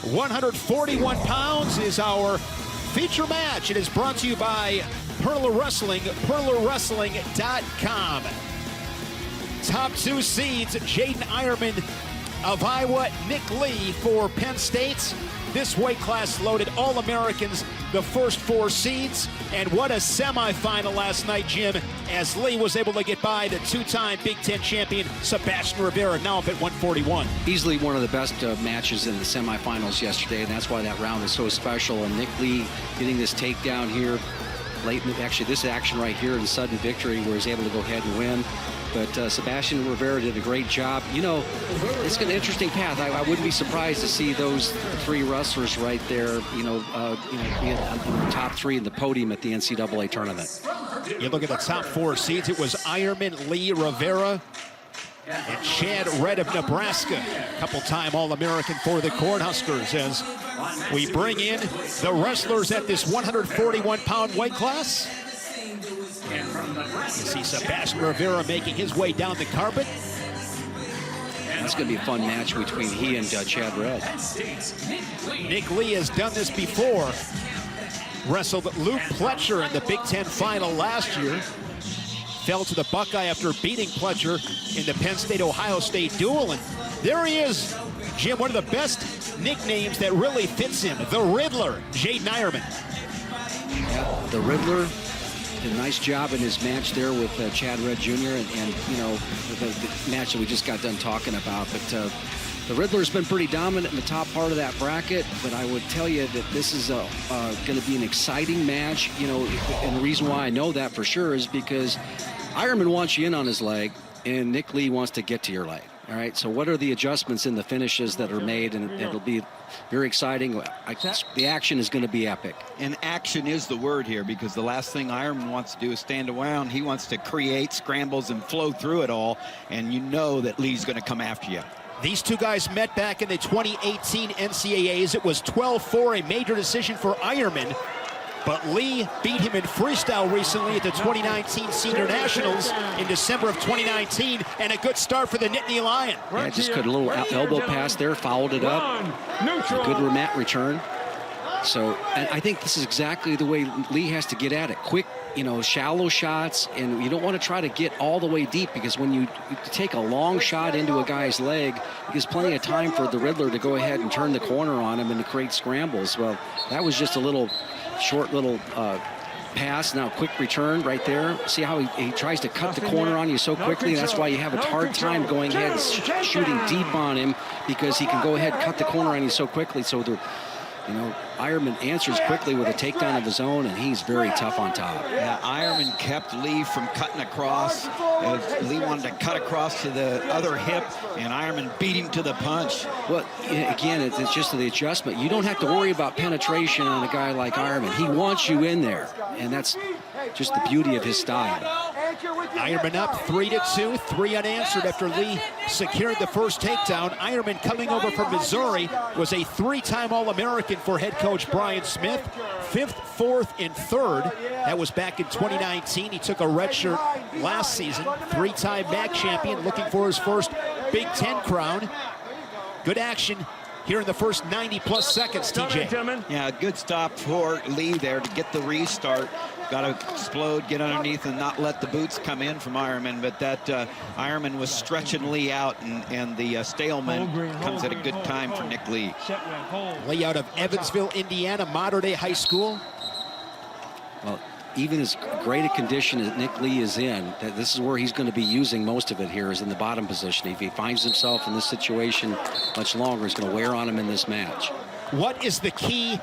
141 pounds is our feature match. It is brought to you by Perla Wrestling, perlawrestling.com. Top two seeds, Jaydin Eierman of Iowa, Nick Lee for Penn State. This weight class loaded All-Americans, the first four seeds. And what a semifinal last night, Jim, as Lee was able to get by the two-time Big Ten champion, Sebastian Rivera, now up at 141. Easily one of the best matches in the semifinals yesterday, and that's why that round is so special. And Nick Lee getting this takedown here late in actually this action right here, the sudden victory where he's able to go ahead and win. But Sebastian Rivera did a great job. You know, it's an interesting path. I wouldn't be surprised to see those three wrestlers right there, be in the top three in the podium at the NCAA tournament. You look at the top four seeds. It was Eierman, Lee, Rivera, and Chad Red of Nebraska. Couple-time All-American for the Cornhuskers as we bring in the wrestlers at this 141-pound weight class. You see Sebastian Rivera making his way down the carpet. That's going to be a fun match between he and Chad Red. Nick Lee has done this before. Wrestled Luke Pletcher in the Big Ten final last year. Fell to the Buckeye after beating Pletcher in the Penn State-Ohio State duel. And there he is, Jim, one of the best nicknames that really fits him, the Riddler, Jaydin Eierman. Yeah, the Riddler. A nice job in his match there with Chad Red Jr. and you know, the match that we just got done talking about. But the Riddler's been pretty dominant in the top part of that bracket. But I would tell you that this is going to be an exciting match. You know, and the reason why I know that for sure is because Eierman wants you in on his leg, and Nick Lee wants to get to your leg. All right, so what are the adjustments in the finishes that are made? And it'll be very exciting. The action is going to be epic. And action is the word here, because the last thing Eierman wants to do is stand around. He wants to create scrambles and flow through it all, and you know that Lee's going to come after you. These two guys met back in the 2018 NCAAs. It was 12-4, a major decision for Eierman. But Lee beat him in freestyle recently at the 2019 Senior Nationals in December of 2019, and a good start for the Nittany Lion. Yeah, just got a little elbow pass there, fouled it up. A good mat return. So, and I think this is exactly the way Lee has to get at it. Quick, shallow shots, and you don't want to try to get all the way deep, because when you take a long shot into a guy's leg, there's plenty of time for the Riddler to go ahead and turn the corner on him and to create scrambles. Well, that was just a short little pass. Now quick return right there. See how he tries to cut the corner on you so quickly, and that's why you have a hard time going ahead and shooting deep on him, because he can go ahead and cut the corner on you so quickly. So Eierman answers quickly with a takedown of his own, and he's very tough on top. Yeah, Eierman kept Lee from cutting across. Lee wanted to cut across to the other hip, and Eierman beat him to the punch. Well, again, it's just the adjustment. You don't have to worry about penetration on a guy like Eierman. He wants you in there, and that's just the beauty of his style. Eierman up 3-2, 3 unanswered after Lee secured the first takedown. Eierman, coming over from Missouri, was a 3-time All-American for head coach Brian Smith. 5th, 4th, and 3rd. That was back in 2019. He took a red shirt last season. 3-time MAC champion, looking for his first Big Ten crown. Good action here in the first 90-plus seconds, TJ. Yeah, good stop for Lee there to get the restart. Got to explode, get underneath, and not let the boots come in from Eierman. But that Eierman was stretching Lee out, and the stalemate comes at a good time for Nick Lee. Lee out of Evansville, Indiana, modern-day high school. Well, even as great a condition as Nick Lee is in, this is where he's going to be using most of it here, is in the bottom position. If he finds himself in this situation much longer, it's going to wear on him in this match. What is the key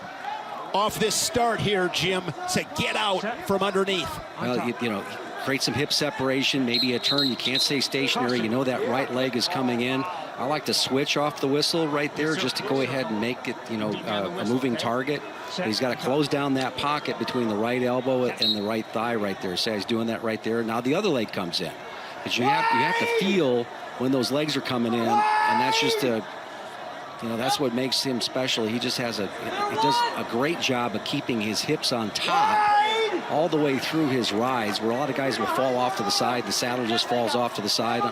off this start here, Jim, to get out from underneath? Well, create some hip separation, maybe a turn. You can't stay stationary. You know that right leg is coming in. I like to switch off the whistle right there just to go ahead and make it, a moving target. But he's got to close down that pocket between the right elbow and the right thigh right there. So he's doing that right there. Now the other leg comes in. But you have to feel when those legs are coming in, and that's just that's what makes him special. He just does a great job of keeping his hips on top all the way through his rides, where a lot of guys will fall off to the side. The saddle just falls off to the side.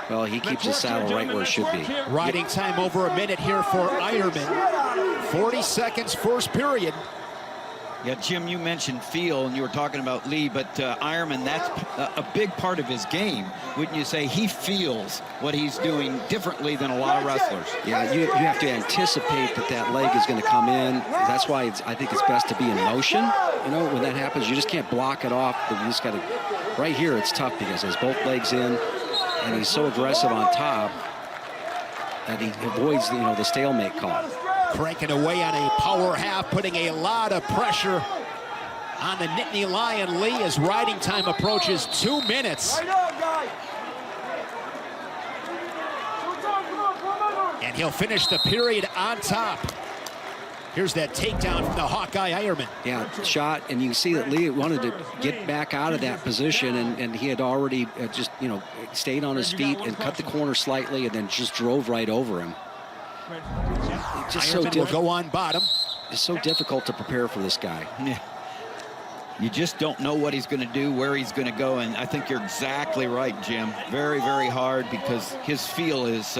Well, he keeps the saddle right where it should be. Riding time over a minute here for Eierman. 40 seconds, first period. Yeah, Jim, you mentioned feel, and you were talking about Lee, but Eierman, that's a big part of his game. Wouldn't you say he feels what he's doing differently than a lot of wrestlers? Yeah, you have to anticipate that leg is going to come in. That's why I think it's best to be in motion. You know, when that happens, you just can't block it off. But you just got to, right here, it's tough because he has both legs in, and he's so aggressive on top that he avoids, the stalemate call. Cranking away on a power half, putting a lot of pressure on the Nittany Lion. Lee, as riding time approaches 2 minutes. And he'll finish the period on top. Here's that takedown from the Hawkeye Eierman. Yeah, shot, and you can see that Lee wanted to get back out of that position, and he had already just, stayed on his feet and cut the corner slightly and then just drove right over him. Just Eierman will go on bottom. It's so difficult to prepare for this guy. Yeah. You just don't know what he's going to do, where he's going to go, and I think you're exactly right, Jim. Very, very hard because his feel is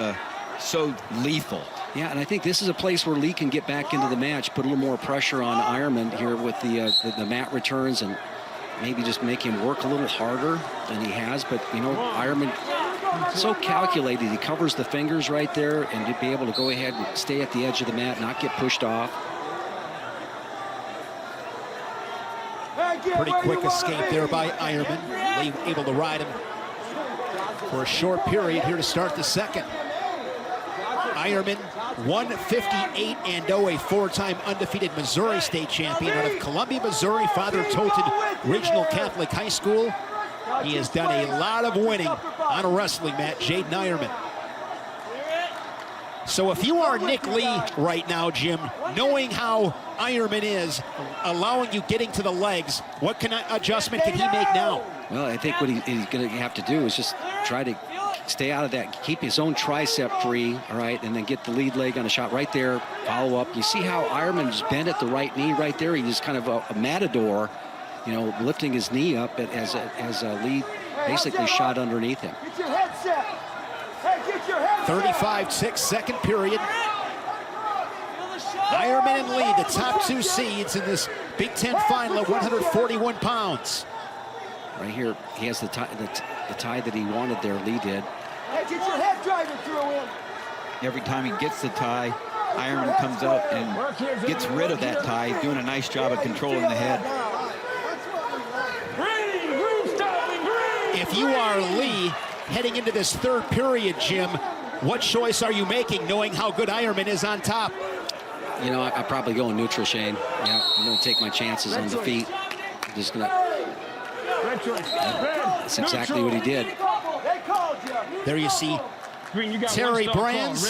so lethal. Yeah, and I think this is a place where Lee can get back into the match, put a little more pressure on Eierman here with the mat returns, and maybe just make him work a little harder than he has. But, Eierman, so calculated. He covers the fingers right there, and to be able to go ahead and stay at the edge of the mat, not get pushed off. Pretty quick escape there by Eierman. Lee able to ride him for a short period here to start the second. Eierman, 158-0, a four-time undefeated Missouri state champion out of Columbia, Missouri, Father Toten Regional Catholic High School. He has done a lot of winning on a wrestling mat, Jaydin Eierman. So if you are Nick Lee right now, Jim, knowing how Eierman is, allowing you getting to the legs, what adjustment can he make now? Well, I think what he's going to have to do is just try to stay out of that, keep his own tricep free, all right, and then get the lead leg on a shot right there, follow up. You see how Eierman's bent at the right knee right there? He's kind of a matador, lifting his knee up as Lee basically shot underneath him. 35-6 second period. Eierman and Lee, the top two seeds in this Big Ten final at 141 pounds. Right here, he has the tie that he wanted there, Lee did. Hey, get your head driver through him. Every time he gets the tie, Eierman comes up and gets rid of that tie. He's doing a nice job of controlling the head. If you are Lee, heading into this third period, Jim, what choice are you making, knowing how good Eierman is on top? I'm probably going neutral, Shane. Yeah, I'm going to take my chances on the feet. I'm just going to... That's exactly what he did. There you see Terry Brands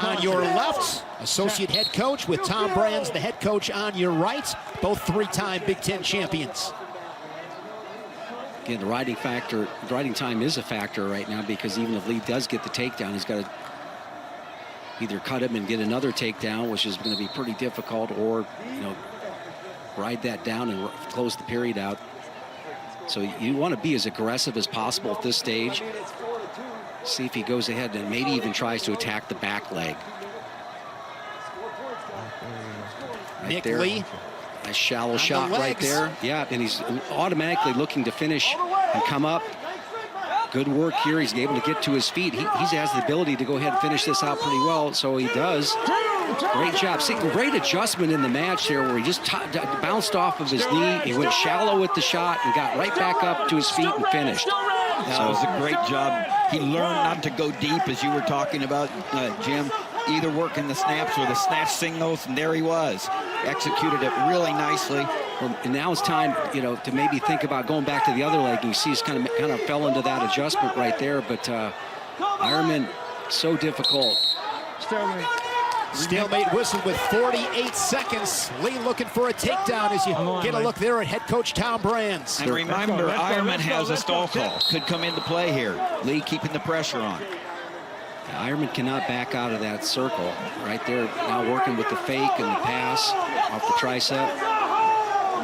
on your left, associate head coach, with Tom Brands, the head coach, on your right. Both three-time Big Ten champions. Again, the riding time is a factor right now, because even if Lee does get the takedown, he's got to either cut him and get another takedown, which is going to be pretty difficult, or ride that down and close the period out. So you want to be as aggressive as possible at this stage. See if he goes ahead and maybe even tries to attack the back leg. Right Nick there. Lee. A shallow shot right there. Yeah, and he's automatically looking to finish and come up. Good work here. He's able to get to his feet. He has the ability to go ahead and finish this out pretty well, so he does. Great job. See, great adjustment in the match there, where he just bounced off of his knee. He went shallow with the shot and got right back up to his feet and finished. That was a great job. He learned not to go deep, as you were talking about, Jim, either working the snaps or the snatch signals, and there he was. Executed it really nicely. Well, and now it's time, to maybe think about going back to the other leg. You see he's kind of fell into that adjustment right there, but Eierman, so difficult. Stalemate whistle with 48 seconds. Lee looking for a takedown as you get a look there at head coach Tom Brands. And remember, Eierman has a stall call. Could come into play here. Lee keeping the pressure on. Eierman cannot back out of that circle. Right there, now working with the fake and the pass off the tricep.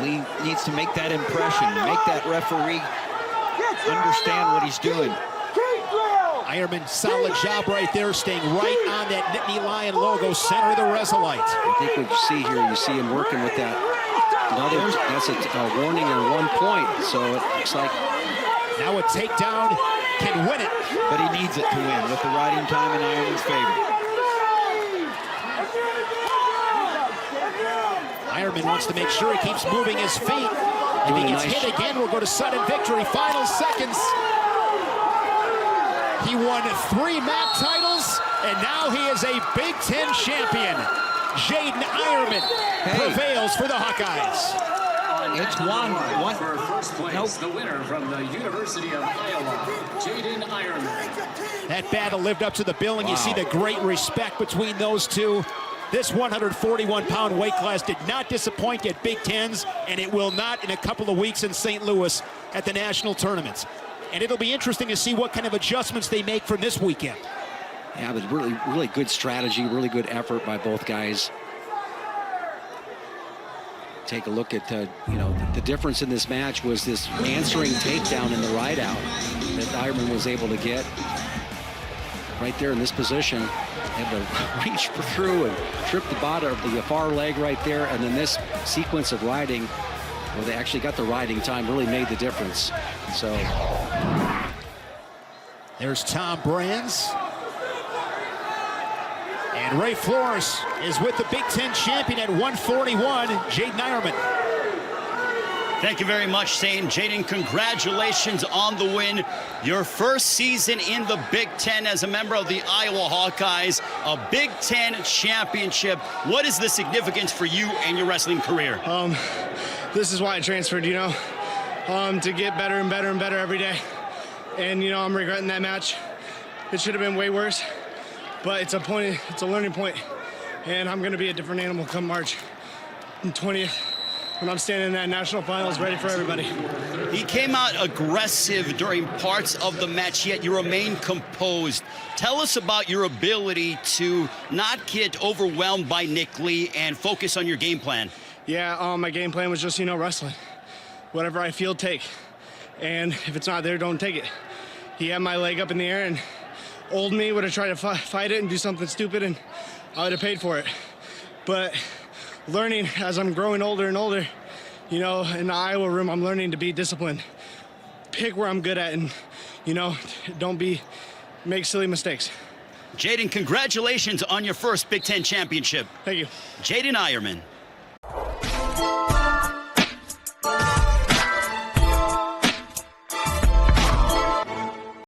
Lee needs to make that impression, make that referee understand what he's doing. Eierman, solid job right there, staying right on that Nittany Lion logo, center of the Resolite. I think what you see here, you see him working with that. That's a warning and 1 point. So it looks like now a takedown can win it. But he needs it to win with the riding time in Eierman's favor. Eierman wants to make sure he keeps moving his feet. If he gets hit again, we'll go to sudden victory. Final seconds. He won 3 MAC titles, and now he is a Big Ten champion. Jaydin Eierman prevails for the Hawkeyes. It's one. For first place, the winner from the University of Iowa, Jaydin Eierman. That battle lived up to the billing. You see the great respect between those two. This 141-pound weight class did not disappoint at Big Tens, and it will not in a couple of weeks in St. Louis at the national tournaments. And it'll be interesting to see what kind of adjustments they make from this weekend. Yeah, but really good strategy, really good effort by both guys. Take a look at the difference in this match was this answering takedown in the ride out that Eierman was able to get right there in this position. Had to reach through and trip the bottom of the far leg right there, and then this sequence of riding, where they actually got the riding time, really made the difference. So there's Tom Brands. And Ray Flores is with the Big Ten champion at 141, Jaydin Eierman. Thank you very much, Shane. Jaydin, congratulations on the win. Your first season in the Big Ten as a member of the Iowa Hawkeyes, a Big Ten championship. What is the significance for you and your wrestling career? This is why I transferred, to get better and better and better every day. And, I'm regretting that match. It should have been way worse, but it's a learning point. And I'm going to be a different animal come March 20th. When I'm standing in that national finals ready for everybody. He came out aggressive during parts of the match, yet you remain composed. Tell us about your ability to not get overwhelmed by Nick Lee and focus on your game plan. Yeah, my game plan was just, wrestling. Whatever I feel, take. And if it's not there, don't take it. He had my leg up in the air, and old me would have tried to fight it and do something stupid, and I would have paid for it. But learning as I'm growing older and older, in the Iowa room, I'm learning to be disciplined. Pick where I'm good at and, don't make silly mistakes. Jaydin, congratulations on your first Big Ten championship. Thank you. Jaydin Eierman.